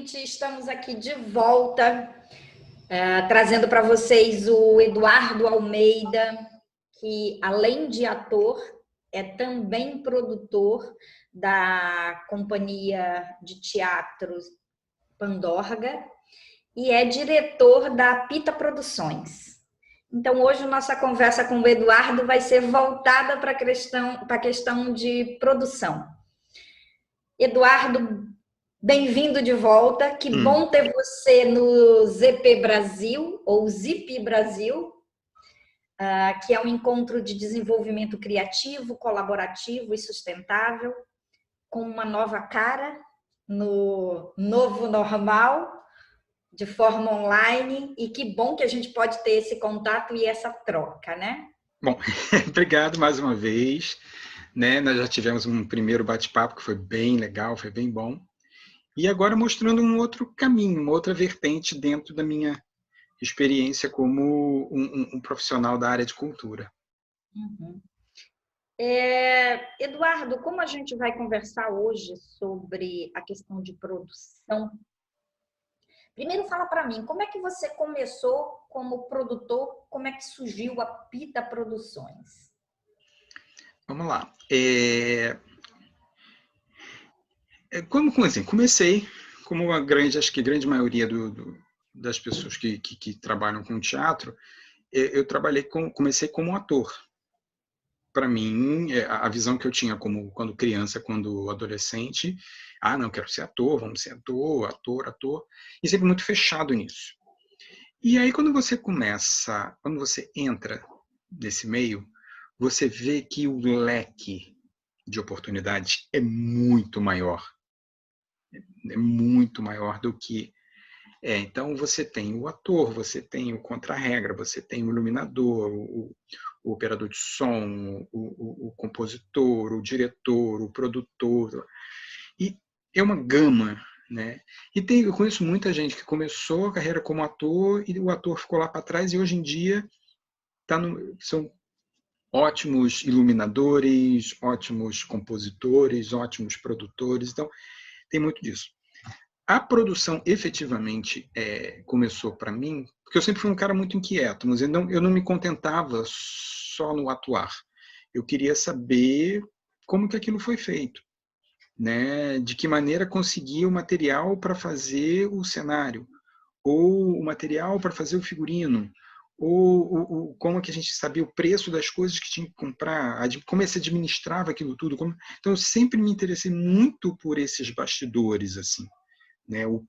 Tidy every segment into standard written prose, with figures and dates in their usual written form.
gente, estamos aqui de volta, trazendo para vocês o Eduardo Almeida, que além de ator, é também produtor da companhia de teatro Pandorga e é diretor da Pita Produções. Então, hoje, nossa conversa com o Eduardo vai ser voltada para a questão de produção. Eduardo, bem-vindo de volta. Que bom ter você no ZP Brasil, ou ZIP Brasil, que é um encontro de desenvolvimento criativo, colaborativo e sustentável, com uma nova cara no novo normal, de forma online, e que bom que a gente pode ter esse contato e essa troca, né? Bom, obrigado mais uma vez. Nós já tivemos um primeiro bate-papo que foi bem legal, foi bem bom. E agora mostrando um outro caminho, uma outra vertente dentro da minha experiência como um profissional da área de cultura. Uhum. Eduardo, como a gente vai conversar hoje sobre a questão de produção, primeiro fala para mim, como é que você começou como produtor, como é que surgiu a Pita Produções? Vamos lá. Comecei, como acho que a grande maioria das pessoas que trabalham com teatro, comecei como ator. Para mim, a visão que eu tinha quando criança, quando adolescente, não, quero ser ator, vamos ser ator, e sempre muito fechado nisso. E aí, quando você entra nesse meio, você vê que o leque de oportunidades é muito maior. É muito maior do que... Então, você tem o ator, você tem o contra-regra, você tem o iluminador, o operador de som, o compositor, o diretor, o produtor. E é uma gama, né? E eu conheço muita gente que começou a carreira como ator e o ator ficou lá para trás e hoje em dia são ótimos iluminadores, ótimos compositores, ótimos produtores. Então, tem muito disso. A produção efetivamente começou para mim, porque eu sempre fui um cara muito inquieto, mas eu não me contentava só no atuar. Eu queria saber como que aquilo foi feito, né? De que maneira conseguia o material para fazer o cenário, ou o material para fazer o figurino, ou como que a gente sabia o preço das coisas que tinha que comprar, como se administrava aquilo tudo. Então, eu sempre me interessei muito por esses bastidores, assim. Né, o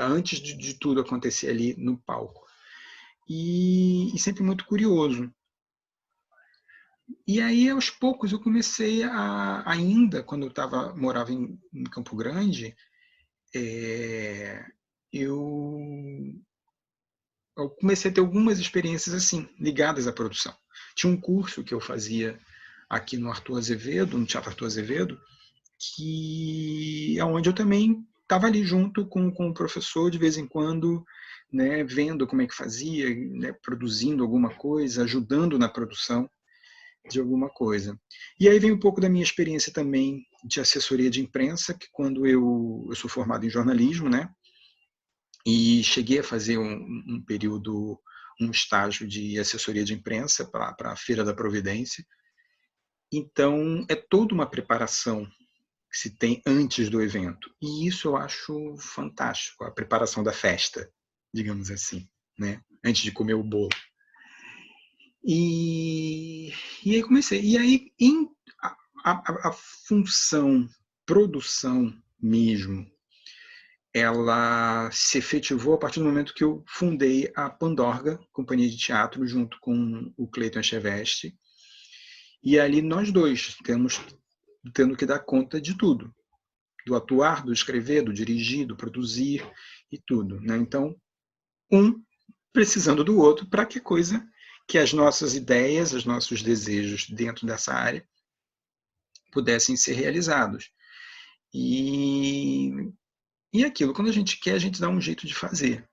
antes de tudo acontecer ali no palco. E sempre muito curioso. E aí, aos poucos, eu comecei ainda quando eu morava em Campo Grande, eu comecei a ter algumas experiências assim, ligadas à produção. Tinha um curso que eu fazia aqui no Arthur Azevedo, no Teatro Arthur Azevedo, que é onde eu também estava ali junto com o professor de vez em quando, né, vendo como é que fazia, né, produzindo alguma coisa, ajudando na produção de alguma coisa. E aí vem um pouco da minha experiência também de assessoria de imprensa, que quando eu sou formado em jornalismo, né, e cheguei a fazer um período, um estágio de assessoria de imprensa para a Feira da Providência. Então, é toda uma preparação que se tem antes do evento. E isso eu acho fantástico, a preparação da festa, digamos assim, né? Antes de comer o bolo. E aí comecei. E aí a função produção mesmo, ela se efetivou a partir do momento que eu fundei a Pandorga, companhia de teatro, junto com o Cleiton Echeveste. E ali nós dois tendo que dar conta de tudo, do atuar, do escrever, do dirigir, do produzir e tudo, né? Então, um precisando do outro para que as nossas ideias, os nossos desejos dentro dessa área pudessem ser realizados. E aquilo, quando a gente quer, a gente dá um jeito de fazer.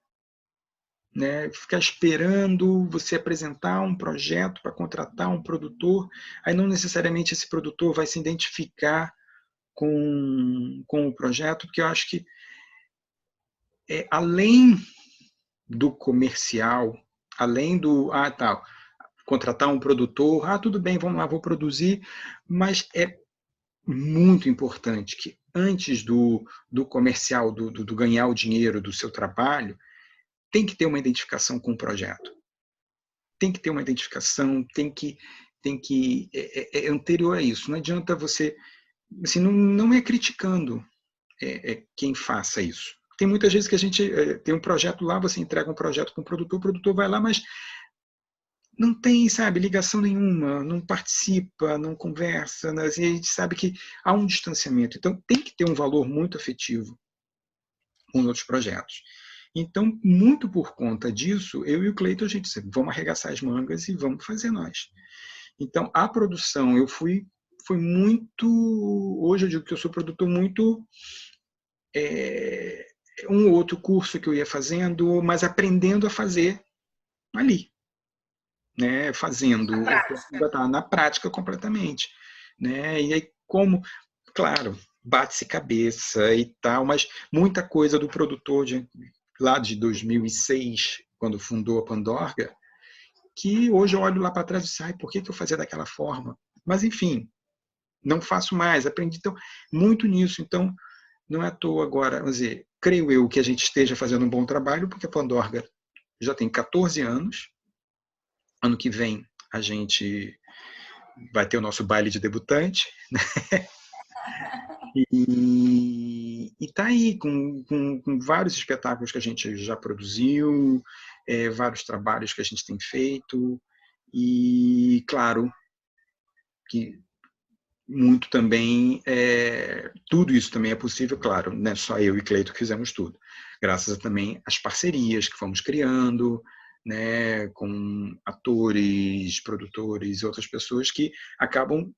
Né? Ficar esperando você apresentar um projeto para contratar um produtor, aí não necessariamente esse produtor vai se identificar com o projeto, porque eu acho que além do comercial, além do, contratar um produtor, tudo bem, vamos lá, vou produzir, mas é muito importante que antes do comercial, do ganhar o dinheiro do seu trabalho, tem que ter uma identificação com o projeto. Tem que ter uma identificação, tem que anterior a isso. Não adianta você, assim, não é criticando quem faça isso. Tem muitas vezes que a gente tem um projeto lá, você entrega um projeto para o produtor vai lá, mas não tem, sabe, ligação nenhuma, não participa, não conversa, né? Assim, a gente sabe que há um distanciamento. Então, tem que ter um valor muito afetivo com outros projetos. Então, muito por conta disso, eu e o Cleiton, a gente disse, vamos arregaçar as mangas e vamos fazer nós. Então, a produção, foi muito... Hoje eu digo que eu sou produtor muito... um outro curso que eu ia fazendo, mas aprendendo a fazer ali. Né, fazendo na prática completamente, né? E aí claro, bate-se cabeça e tal, mas muita coisa do produtor lá de 2006, quando fundou a Pandorga, que hoje eu olho lá para trás e digo, por que eu fazia daquela forma? Mas enfim, não faço mais, aprendi então muito nisso, então não é à toa agora, vamos dizer, creio eu que a gente esteja fazendo um bom trabalho, porque a Pandorga já tem 14 anos, ano que vem a gente vai ter o nosso baile de debutante, né? E está aí com vários espetáculos que a gente já produziu, vários trabalhos que a gente tem feito, e claro que muito também, tudo isso também é possível, claro, não é só eu e Cleito que fizemos tudo, graças também às parcerias que fomos criando, né, com atores, produtores e outras pessoas que acabam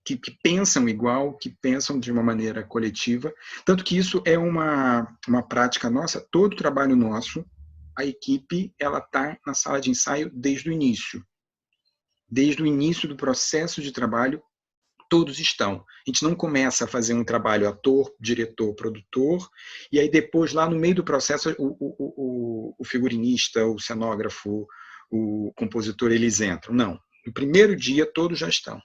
que pensam igual, que pensam de uma maneira coletiva, tanto que isso é uma prática nossa, todo trabalho nosso, a equipe ela está na sala de ensaio desde o início do processo de trabalho, todos estão. A gente não começa a fazer um trabalho ator, diretor, produtor, e aí depois, lá no meio do processo, o figurinista, o cenógrafo, o compositor, eles entram. Não. No primeiro dia, todos já estão.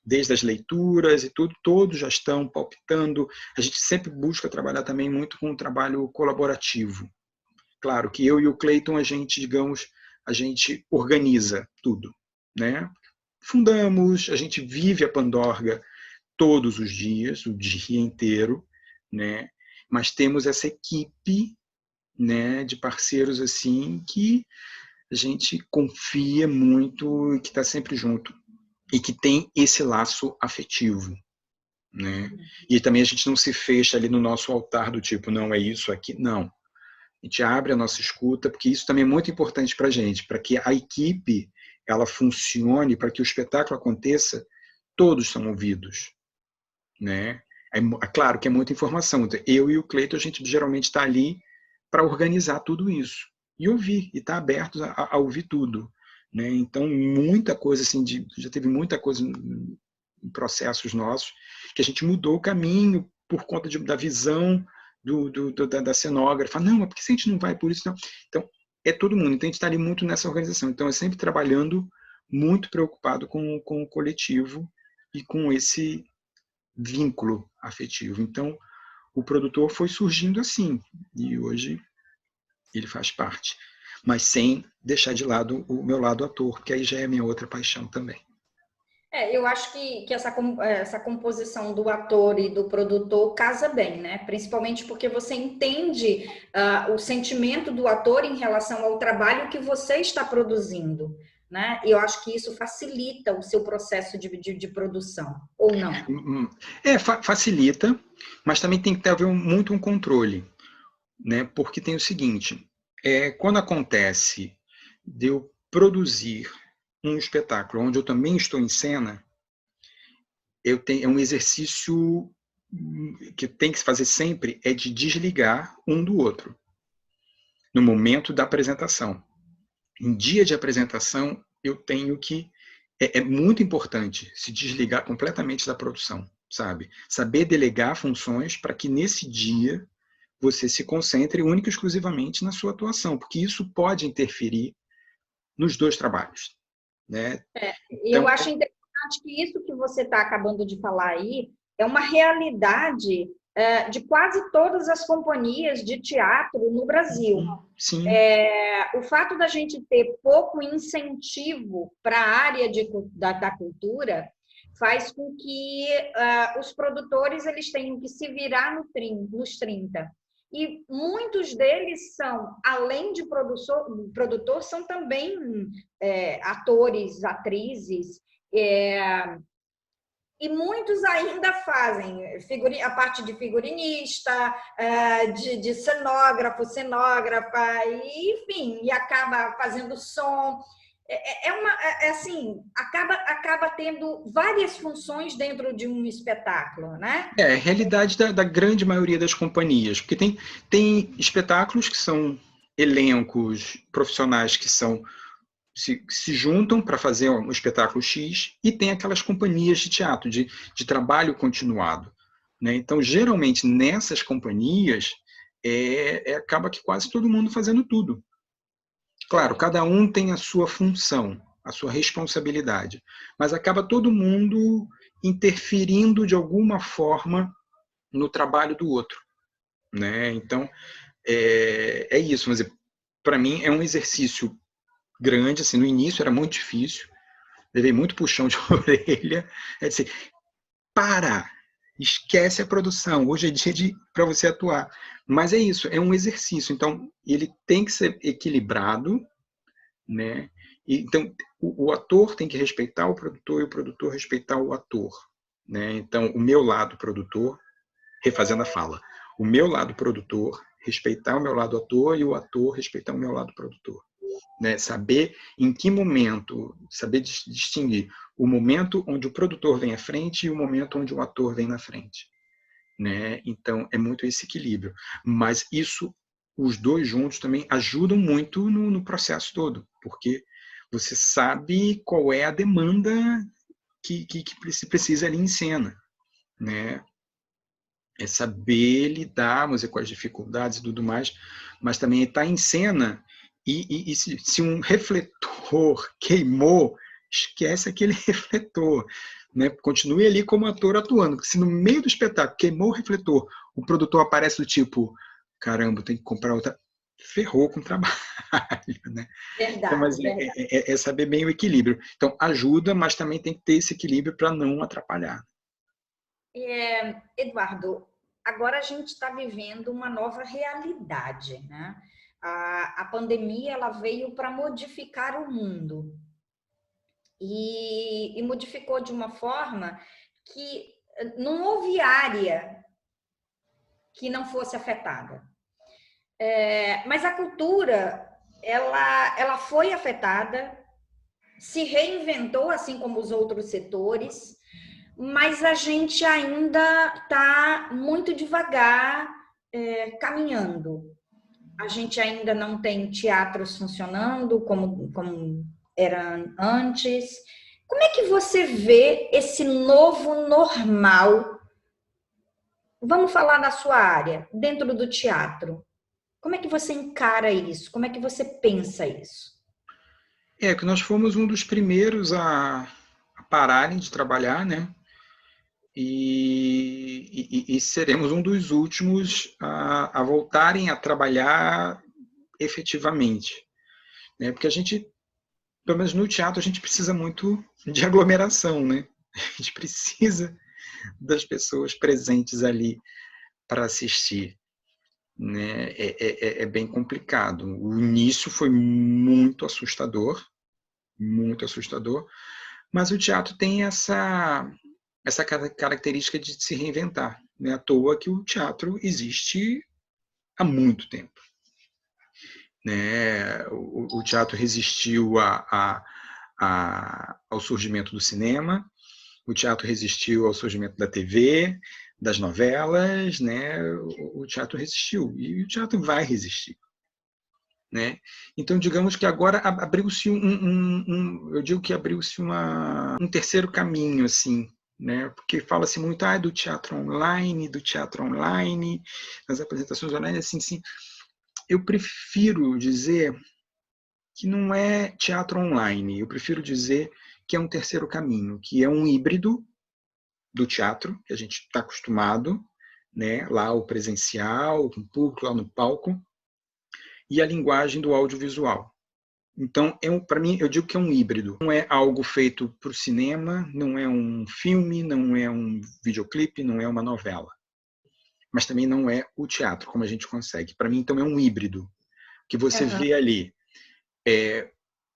Desde as leituras e tudo, todos já estão palpitando. A gente sempre busca trabalhar também muito com um trabalho colaborativo. Claro que eu e o Cleiton, a gente organiza tudo, né? Fundamos, a gente vive a Pandorga todos os dias, o dia inteiro, né? Mas temos essa equipe, né, de parceiros assim que a gente confia muito e que está sempre junto e que tem esse laço afetivo, né? E também a gente não se fecha ali no nosso altar do tipo, não é isso aqui, não. A gente abre a nossa escuta, porque isso também é muito importante para a gente, para que a equipe ela funcione, para que o espetáculo aconteça, todos são ouvidos, né? É claro que é muita informação. Eu e o Cleiton, a gente geralmente está ali para organizar tudo isso e ouvir, e estar aberto a ouvir tudo, né? Então, muita coisa assim, já teve muita coisa em processos nossos que a gente mudou o caminho por conta da visão da cenógrafa. Não, mas por que a gente não vai por isso? Não? Então, é todo mundo. Então, a gente está ali muito nessa organização. Então, é sempre trabalhando, muito preocupado com o coletivo e com esse vínculo afetivo. Então, o produtor foi surgindo assim, e hoje ele faz parte. Mas sem deixar de lado o meu lado ator, que aí já é a minha outra paixão também. Eu acho que essa composição do ator e do produtor casa bem, né? Principalmente porque você entende o sentimento do ator em relação ao trabalho que você está produzindo, né? E eu acho que isso facilita o seu processo de produção, ou não? Facilita, mas também tem que ter muito um controle, né? Porque tem o seguinte, quando acontece de eu produzir um espetáculo onde eu também estou em cena, é um exercício que tem que se fazer sempre, é de desligar um do outro no momento da apresentação. Em dia de apresentação, eu tenho que... É muito importante se desligar completamente da produção, sabe? Saber delegar funções para que nesse dia você se concentre única e exclusivamente na sua atuação, porque isso pode interferir nos dois trabalhos, né? Eu Então, acho interessante que isso que você está acabando de falar aí é uma realidade de quase todas as companhias de teatro no Brasil. sim. O fato da gente ter pouco incentivo para a área da cultura faz com que os produtores eles tenham que se virar nos 30. E muitos deles são, além de produtor, são também atores, atrizes, e muitos ainda fazem a parte de figurinista, de cenógrafo, cenógrafa, e, enfim, e acaba fazendo som. Assim, acaba tendo várias funções dentro de um espetáculo, né? É a realidade da grande maioria das companhias, porque tem espetáculos que são elencos profissionais que se juntam para fazer um espetáculo X, e tem aquelas companhias de teatro, de trabalho continuado, né? Então, geralmente, nessas companhias, acaba que quase todo mundo fazendo tudo. Claro, cada um tem a sua função, a sua responsabilidade, mas acaba todo mundo interferindo de alguma forma no trabalho do outro, né? Então, é isso. Mas, para mim, é um exercício grande. Assim, no início era muito difícil, levei muito puxão de orelha. É dizer, esquece a produção, hoje é dia para você atuar. Mas é isso, é um exercício. Então, ele tem que ser equilibrado, né? Então, o ator tem que respeitar o produtor e o produtor respeitar o ator, né? Então, o meu lado produtor, refazendo a fala, o meu lado produtor respeitar o meu lado ator e o ator respeitar o meu lado produtor, né? Saber em que momento, saber distinguir o momento onde o produtor vem à frente e o momento onde o ator vem na frente, né? Então, é muito esse equilíbrio. Mas isso, os dois juntos também ajudam muito no processo todo, porque você sabe qual é a demanda que se precisa ali em cena, né? É saber lidar, vamos dizer, com as dificuldades e tudo mais, mas também estar em cena e se um refletor queimou, esquece aquele refletor, né? Continue ali como ator atuando, porque se no meio do espetáculo queimou o refletor, o produtor aparece do tipo, caramba, tem que comprar outra, ferrou com o trabalho, né? Então, mas Verdade, verdade. é saber bem o equilíbrio. Então, ajuda, mas também tem que ter esse equilíbrio para não atrapalhar. Eduardo, agora a gente está vivendo uma nova realidade, né? A pandemia ela veio para modificar o mundo e modificou de uma forma que não houve área que não fosse afetada. Mas a cultura ela foi afetada, se reinventou assim como os outros setores, mas a gente ainda está muito devagar caminhando. A gente ainda não tem teatros funcionando como era antes. Como é que você vê esse novo normal? Vamos falar na sua área, dentro do teatro. Como é que você encara isso? Como é que você pensa isso? Que nós fomos um dos primeiros a pararem de trabalhar, né? E seremos um dos últimos a voltarem a trabalhar efetivamente, né? Porque a gente, pelo menos no teatro, a gente precisa muito de aglomeração, né? A gente precisa das pessoas presentes ali para assistir, né? É bem complicado. O início foi muito assustador, mas o teatro tem essa característica de se reinventar. Não é à toa que o teatro existe há muito tempo, né? O teatro resistiu ao surgimento do cinema, o teatro resistiu ao surgimento da TV, das novelas, né? O teatro resistiu e o teatro vai resistir, né? Então, digamos que agora abriu-se eu digo que abriu-se um terceiro caminho, assim, né? Porque fala-se muito do teatro online, das apresentações online, assim, sim. Eu prefiro dizer que não é teatro online, eu prefiro dizer que é um terceiro caminho, que é um híbrido do teatro, que a gente está acostumado, né? Lá o presencial, com o público lá no palco, e a linguagem do audiovisual. Então, para mim, eu digo que é um híbrido. Não é algo feito para o cinema, não é um filme, não é um videoclipe, não é uma novela. Mas também não é o teatro, como a gente consegue. Para mim, então, é um híbrido. Que você Aham. vê ali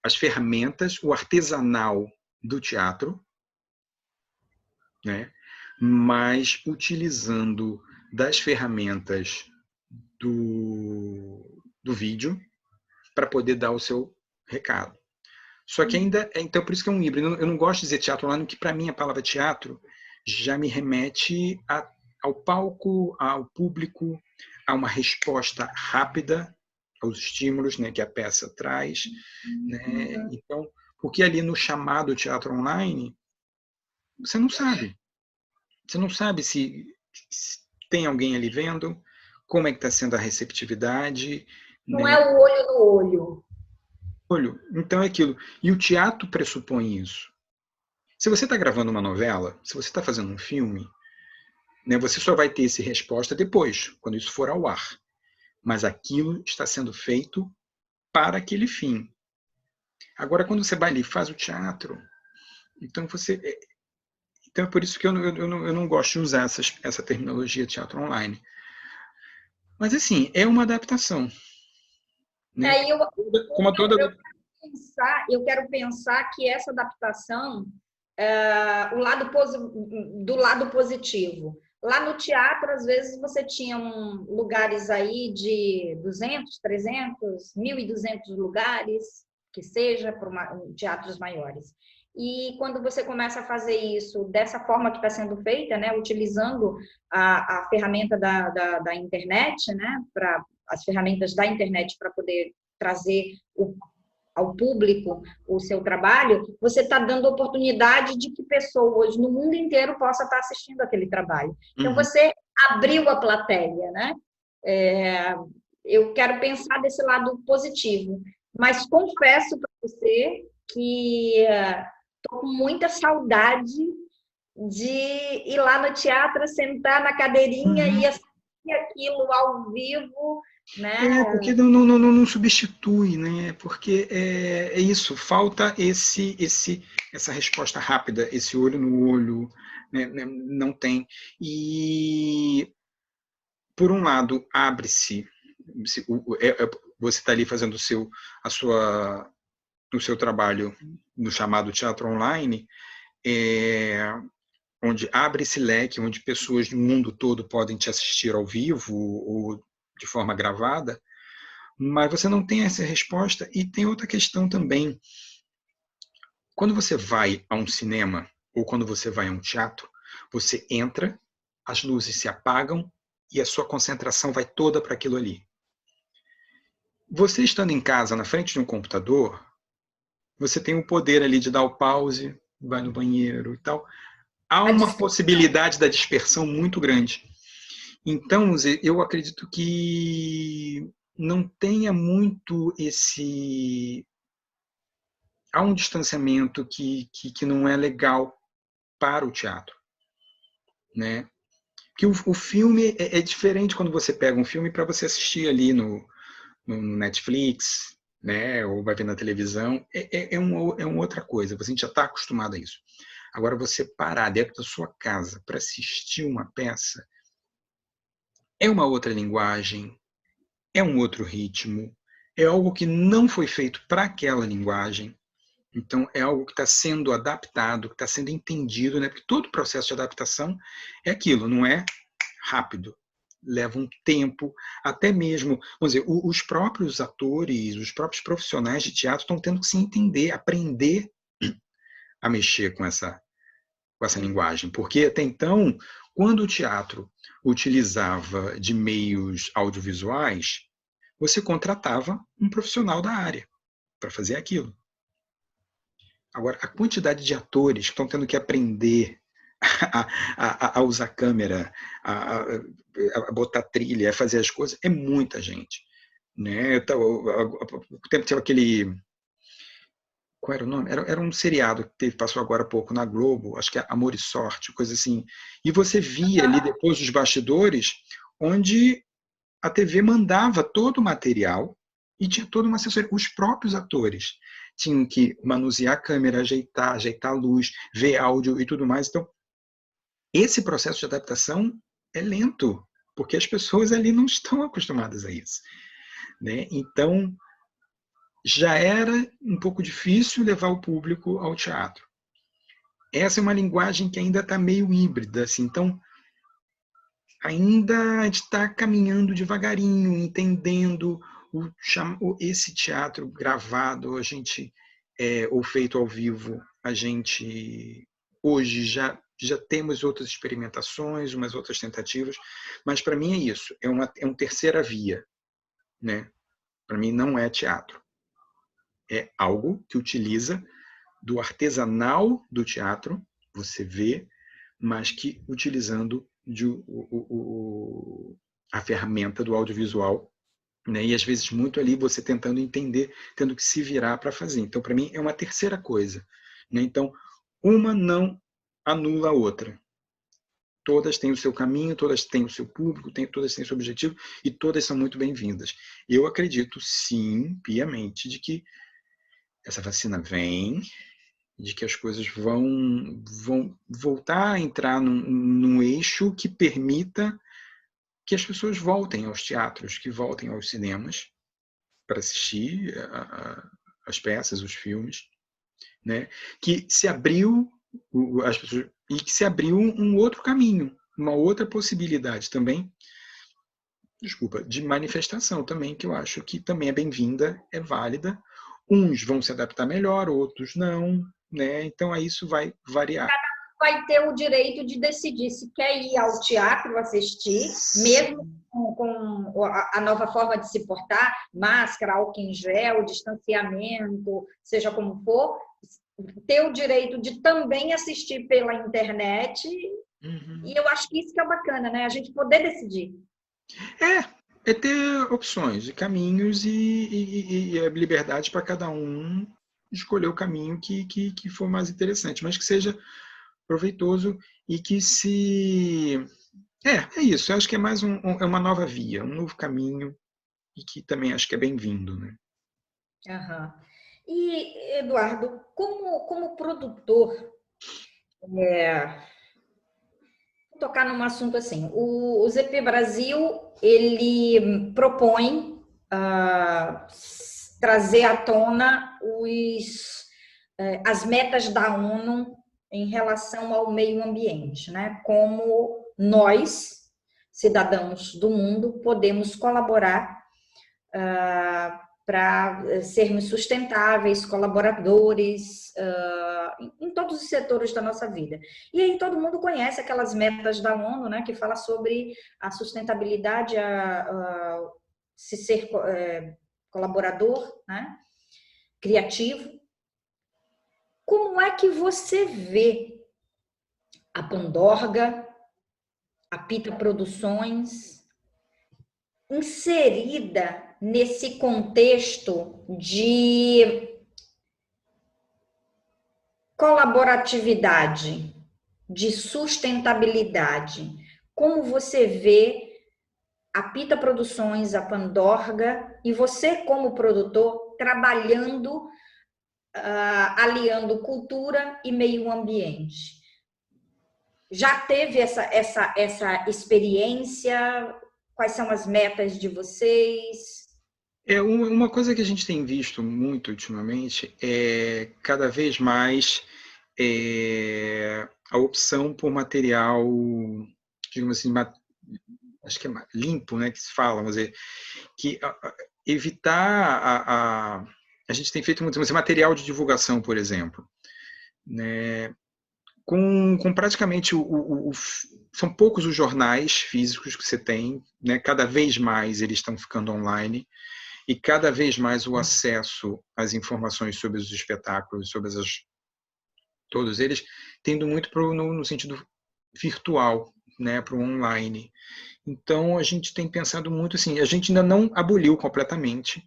as ferramentas, o artesanal do teatro, né? Mas utilizando das ferramentas do vídeo para poder dar o seu recado. Só que ainda, então por isso que é um híbrido. Eu não gosto de dizer teatro online, porque para mim a palavra teatro já me remete ao palco, ao público, a uma resposta rápida aos estímulos, né, que a peça traz, né? Então, porque ali no chamado teatro online, você não sabe. Você não sabe se tem alguém ali vendo, como é que está sendo a receptividade, Não é né? o olho no olho. Olho, então é aquilo. E o teatro pressupõe isso. Se você está gravando uma novela, se você está fazendo um filme, né, você só vai ter essa resposta depois, quando isso for ao ar. Mas aquilo está sendo feito para aquele fim. Agora, quando você vai ali e faz o teatro, então você. Então é por isso que eu não gosto de usar essa terminologia teatro online. Mas assim, é uma adaptação. Né? É, eu, Como toda. eu quero pensar que essa adaptação, do lado positivo. Lá no teatro, às vezes, você tinha lugares aí de 200, 300, 1.200 lugares, que seja, para teatros maiores. E quando você começa a fazer isso dessa forma que está sendo feita, né, utilizando a ferramenta da internet, né, as ferramentas da internet para poder trazer ao público o seu trabalho, você está dando oportunidade de que pessoas no mundo inteiro possam estar assistindo aquele trabalho. Então, você abriu a plateia, né? Eu quero pensar desse lado positivo, mas confesso para você que estou com muita saudade de ir lá no teatro, sentar na cadeirinha e assistir aquilo ao vivo, né? Porque não substitui, né? Porque é isso, falta essa resposta rápida, esse olho no olho, né? Não tem. E, por um lado, abre-se, você está ali fazendo o seu trabalho no chamado teatro online, onde abre esse leque, onde pessoas do mundo todo podem te assistir ao vivo ou de forma gravada, mas você não tem essa resposta. E tem outra questão também. Quando você vai a um cinema ou quando você vai a um teatro, você entra, as luzes se apagam e a sua concentração vai toda para aquilo ali. Você estando em casa, na frente de um computador, você tem o poder ali de dar o pause, vai no banheiro e tal. Há uma possibilidade da dispersão muito grande. Então, eu acredito que não tenha muito há um distanciamento que não é legal para o teatro, né? Que o filme é diferente quando você pega um filme para você assistir ali no Netflix, né? Ou vai ver na televisão, é uma outra coisa. Você já está acostumado a isso. Agora, você parar dentro da sua casa para assistir uma peça é uma outra linguagem, é um outro ritmo, é algo que não foi feito para aquela linguagem. Então, é algo que está sendo adaptado, que está sendo entendido, né? Porque todo processo de adaptação é aquilo, não é rápido. Leva um tempo, até mesmo, vamos dizer, os próprios atores, os próprios profissionais de teatro estão tendo que se entender, aprender a mexer com essa linguagem. Porque até então, quando o teatro utilizava de meios audiovisuais, você contratava um profissional da área para fazer aquilo. Agora, a quantidade de atores que estão tendo que aprender a usar câmera, a botar trilha, a fazer as coisas, é muita gente. Né? O tempo tinha aquele... Qual era o nome? Era um seriado que passou agora há pouco na Globo, acho que é Amor e Sorte, coisa assim. E você via ali depois os bastidores, onde a TV mandava todo o material e tinha toda uma assessoria. Os próprios atores tinham que manusear a câmera, ajeitar a luz, ver áudio e tudo mais. Então, esse processo de adaptação é lento, porque as pessoas ali não estão acostumadas a isso. Né? Então, já era um pouco difícil levar o público ao teatro. Essa é uma linguagem que ainda está meio híbrida, assim, então ainda a gente está caminhando devagarinho, entendendo esse teatro gravado, a gente ou feito ao vivo, a gente hoje já temos outras experimentações, umas outras tentativas, mas para mim é isso, é uma terceira via, né? Para mim não é teatro. É algo que utiliza do artesanal do teatro, você vê, mas que utilizando a ferramenta do audiovisual, né? E às vezes muito ali você tentando entender, tendo que se virar para fazer. Então, para mim, é uma terceira coisa. Né? Então, uma não anula a outra. Todas têm o seu caminho, todas têm o seu público, todas têm o seu objetivo e todas são muito bem-vindas. Eu acredito, sim, piamente, de que essa vacina vem, de que as coisas vão voltar a entrar num eixo que permita que as pessoas voltem aos teatros, que voltem aos cinemas para assistir as peças, os filmes, né? Que se abriu as pessoas, e que se abriu um outro caminho, uma outra possibilidade também, desculpa, de manifestação também, que eu acho que também é bem-vinda, é válida. Uns vão se adaptar melhor, outros não, né? Então aí isso vai variar. Vai ter o direito de decidir se quer ir ao teatro assistir, mesmo com a nova forma de se portar, máscara, álcool em gel, distanciamento, seja como for, ter o direito de também assistir pela internet. Uhum. E eu acho que isso que é bacana, né? A gente poder decidir. É ter opções e caminhos e a liberdade para cada um escolher o caminho que for mais interessante, mas que seja proveitoso e que se... É isso, eu acho que é mais é uma nova via, um novo caminho e que também acho que é bem-vindo, né? Uhum. E, Eduardo, como produtor, vou tocar num assunto assim, o ZP Brasil, ele propõe trazer à tona as metas da ONU em relação ao meio ambiente, né? Como nós, cidadãos do mundo, podemos colaborar para sermos sustentáveis, colaboradores em todos os setores da nossa vida. E aí todo mundo conhece aquelas metas da ONU, né, que fala sobre a sustentabilidade, se ser colaborador, né, criativo. Como é que você vê a Pandorga, a Pita Produções, inserida nesse contexto de colaboratividade, de sustentabilidade? Como você vê a Pita Produções, a Pandorga, e você como produtor trabalhando, aliando cultura e meio ambiente? Já teve essa experiência? Quais são as metas de vocês? Uma coisa que a gente tem visto muito ultimamente é cada vez mais a opção por material, digamos assim, acho que é limpo, né, que se fala, vamos dizer, que evitar a gente tem feito muito material de divulgação, por exemplo, né, com praticamente são poucos os jornais físicos que você tem, né, cada vez mais eles estão ficando online. E cada vez mais o acesso às informações sobre os espetáculos, sobre todos eles, tendo muito no sentido virtual, né, para o online. Então, a gente tem pensado muito assim, a gente ainda não aboliu completamente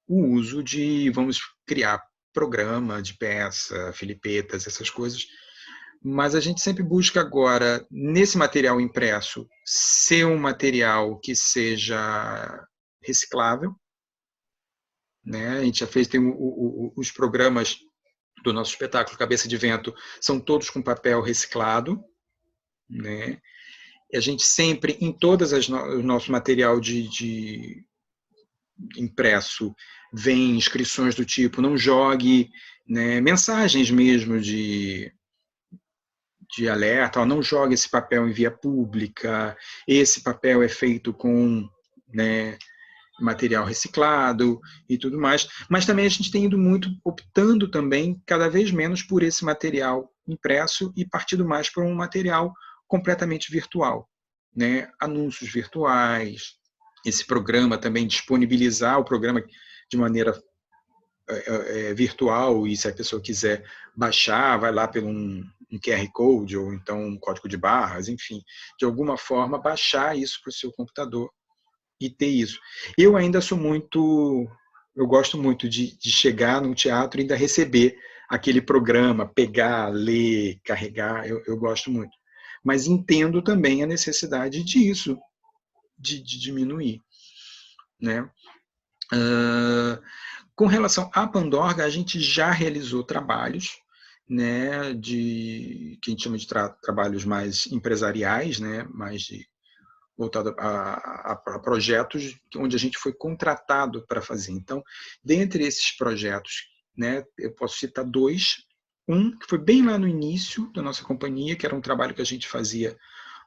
o uso de, vamos criar programa de peça, filipetas, essas coisas, mas a gente sempre busca agora, nesse material impresso, ser um material que seja reciclável, né? A gente já fez, tem os programas do nosso espetáculo Cabeça de Vento, são todos com papel reciclado, né? E a gente sempre, em todas o nosso material de impresso, vem inscrições do tipo, não jogue, né, mensagens mesmo de alerta, ó, não jogue esse papel em via pública, esse papel é feito com, né, material reciclado e tudo mais, mas também a gente tem ido muito, optando também cada vez menos por esse material impresso e partindo mais para um material completamente virtual, né? Anúncios virtuais, esse programa também disponibilizar o programa de maneira virtual, e se a pessoa quiser baixar, vai lá pelo um QR Code ou então um código de barras, enfim, de alguma forma baixar isso para o seu computador e ter isso. Eu ainda sou muito, eu gosto muito de chegar no teatro e ainda receber aquele programa, pegar, ler, carregar, eu gosto muito. Mas entendo também a necessidade disso, de diminuir, né? Com relação à Pandorga, a gente já realizou trabalhos, né, que a gente chama de trabalhos mais empresariais, né, mais voltado a projetos onde a gente foi contratado para fazer. Então, dentre esses projetos, né, eu posso citar dois. Um que foi bem lá no início da nossa companhia, que era um trabalho que a gente fazia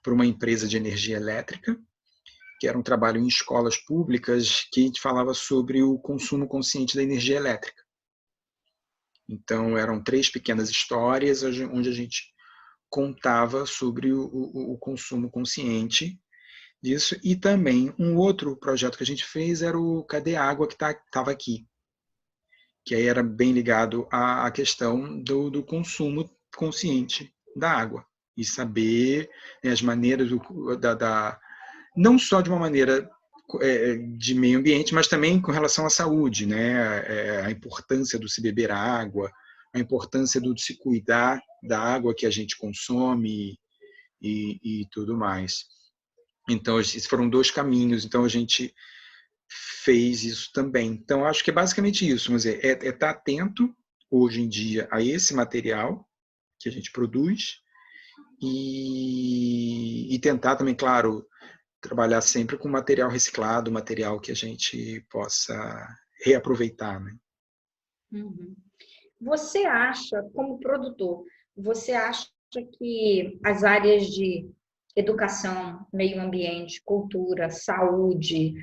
para uma empresa de energia elétrica, que era um trabalho em escolas públicas que a gente falava sobre o consumo consciente da energia elétrica. Então, eram 3 pequenas histórias onde a gente contava sobre o consumo consciente disso. E também um outro projeto que a gente fez era o Cadê a Água que estava aqui? Que aí era bem ligado à questão do consumo consciente da água. E saber, né, as maneiras não só de uma maneira de meio ambiente, mas também com relação à saúde, né? A importância do se beber água, a importância do se cuidar da água que a gente consome e tudo mais. Então, esses foram 2 caminhos. Então, a gente fez isso também. Então, acho que é basicamente isso. Vamos dizer, é estar atento, hoje em dia, a esse material que a gente produz e tentar também, claro, trabalhar sempre com material reciclado, material que a gente possa reaproveitar, né? Uhum. Você acha, como produtor, você acha que as áreas de educação, meio ambiente, cultura, saúde,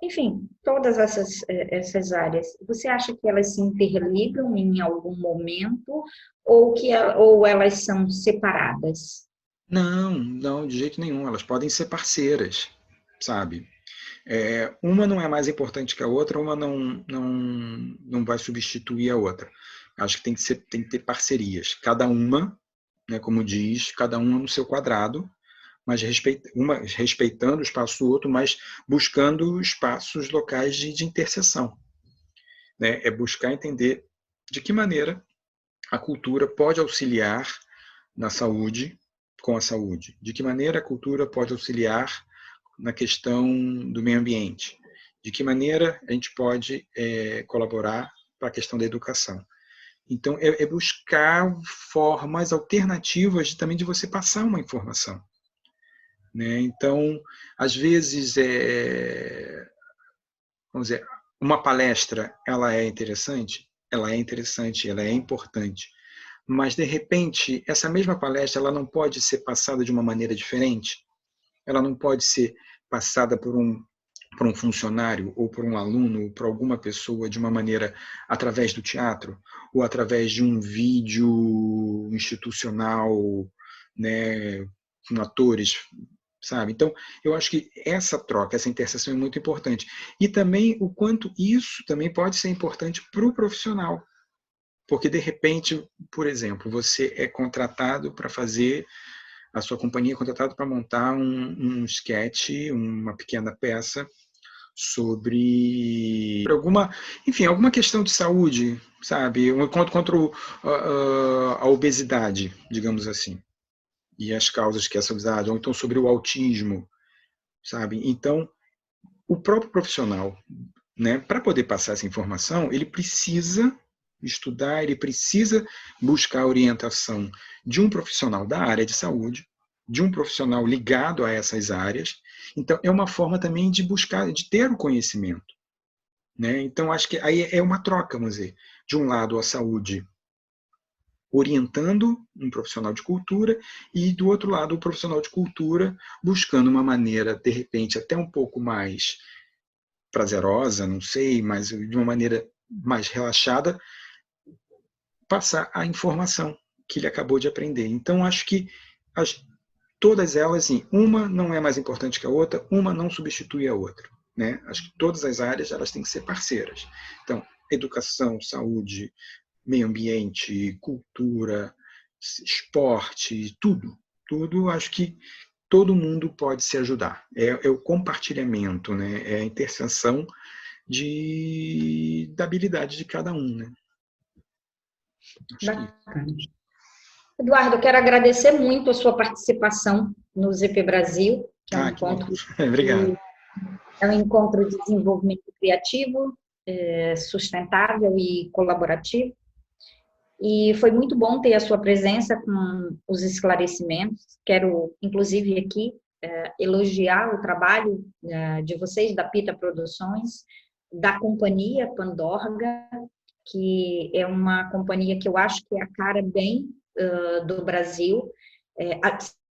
enfim, todas essas áreas, você acha que elas se interligam em algum momento ou elas são separadas? Não, não, de jeito nenhum. Elas podem ser parceiras, sabe? Uma não é mais importante que a outra, uma não vai substituir a outra. Acho que tem que ter parcerias. Cada uma, né, como diz, cada uma no seu quadrado, mas respeitando o espaço do outro, mas buscando espaços locais de interseção. Né? É buscar entender de que maneira a cultura pode auxiliar na saúde, com a saúde. De que maneira a cultura pode auxiliar na questão do meio ambiente. De que maneira a gente pode colaborar para a questão da educação. Então, é buscar formas alternativas também de você passar uma informação. Né? Então, às vezes, vamos dizer, uma palestra, ela é interessante, ela é importante, mas, de repente, essa mesma palestra ela não pode ser passada de uma maneira diferente, ela não pode ser passada por um funcionário ou por um aluno ou por alguma pessoa de uma maneira através do teatro ou através de um vídeo institucional, né, com atores, sabe? Então, eu acho que essa troca, essa interseção é muito importante. E também o quanto isso também pode ser importante para o profissional. Porque, de repente, por exemplo, você é contratado para fazer a sua companhia é contratada para montar um sketch, uma pequena peça sobre alguma questão de saúde, sabe? Contra a obesidade, digamos assim, e as causas que essa obesidade, ou então sobre o autismo, sabe? Então, o próprio profissional, né, para poder passar essa informação, ele precisa estudar, ele precisa buscar a orientação de um profissional da área de saúde, de um profissional ligado a essas áreas. Então, é uma forma também de buscar, de ter o conhecimento, né? Então, acho que aí é uma troca, vamos dizer, de um lado a saúde orientando um profissional de cultura e, do outro lado, o profissional de cultura buscando uma maneira, de repente, até um pouco mais prazerosa, não sei, mas de uma maneira mais relaxada, passar a informação que ele acabou de aprender. Então, acho que todas elas, assim, uma não é mais importante que a outra, uma não substitui a outra, né? Acho que todas as áreas elas têm que ser parceiras. Então, educação, saúde, meio ambiente, cultura, esporte, tudo, acho que todo mundo pode se ajudar. É o compartilhamento, né? É a interseção da habilidade de cada um, né? Bacana. Eduardo, eu quero agradecer muito a sua participação no ZP Brasil, que é um encontro Obrigado. É um encontro de desenvolvimento criativo, sustentável e colaborativo. E foi muito bom ter a sua presença com os esclarecimentos. Quero, inclusive, aqui elogiar o trabalho de vocês, da Pita Produções, da companhia Pandorga, que é uma companhia que eu acho que é a cara bem do Brasil.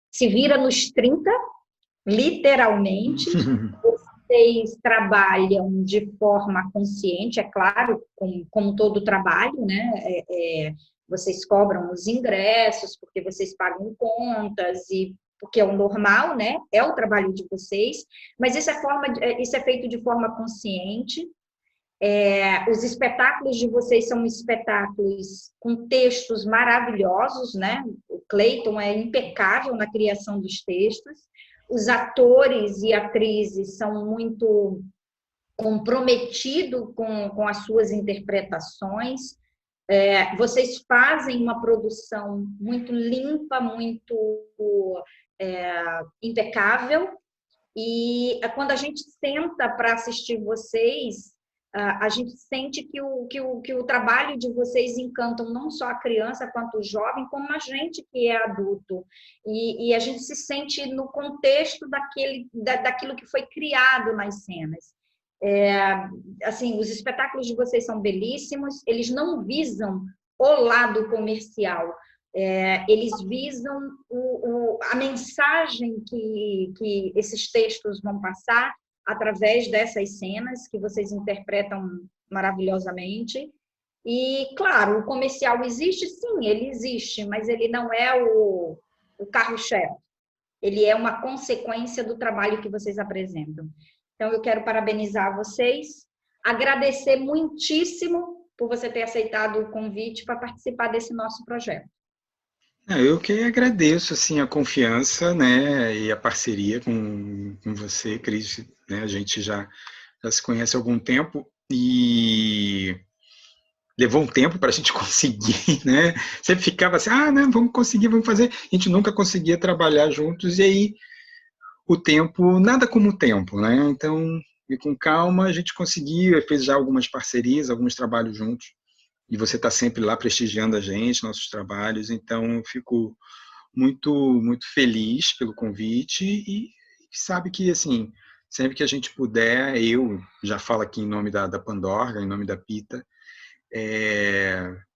Se vira nos 30, literalmente. Vocês trabalham de forma consciente, é claro, como todo trabalho, né? Vocês cobram os ingressos, porque vocês pagam contas, e porque é o normal, né? É o trabalho de vocês, mas isso é feito de forma consciente. Os espetáculos de vocês são espetáculos com textos maravilhosos, né? O Cleiton é impecável na criação dos textos. Os atores e atrizes são muito comprometidos com as suas interpretações. Vocês fazem uma produção muito limpa, muito impecável. E quando a gente senta para assistir vocês, a gente sente que o trabalho de vocês encantam não só a criança quanto o jovem, como a gente que é adulto. E a gente se sente no contexto daquilo que foi criado nas cenas. Assim, os espetáculos de vocês são belíssimos, eles não visam o lado comercial, eles visam a mensagem que esses textos vão passar através dessas cenas que vocês interpretam maravilhosamente. E, claro, o comercial existe? Sim, ele existe, mas ele não é o carro-chefe. Ele é uma consequência do trabalho que vocês apresentam. Então, eu quero parabenizar vocês, agradecer muitíssimo por você ter aceitado o convite para participar desse nosso projeto. Eu que agradeço assim, a confiança, né, e a parceria com você, Cris. Né, a gente já se conhece há algum tempo e levou um tempo para a gente conseguir, né? Sempre ficava assim, não, vamos conseguir, vamos fazer. A gente nunca conseguia trabalhar juntos e aí o tempo, nada como o tempo, né? Então, e com calma a gente conseguiu, fez já algumas parcerias, alguns trabalhos juntos. E você está sempre lá prestigiando a gente, nossos trabalhos, então eu fico muito, muito feliz pelo convite e sabe que, assim, sempre que a gente puder, eu já falo aqui em nome da Pandorga, em nome da Pita,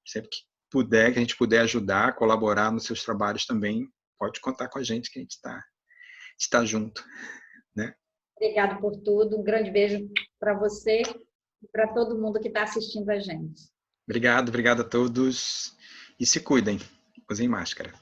sempre que puder, que a gente puder ajudar, colaborar nos seus trabalhos também, pode contar com a gente que a gente está junto, né? Obrigado por tudo, um grande beijo para você e para todo mundo que está assistindo a gente. Obrigado a todos e se cuidem, usem máscara.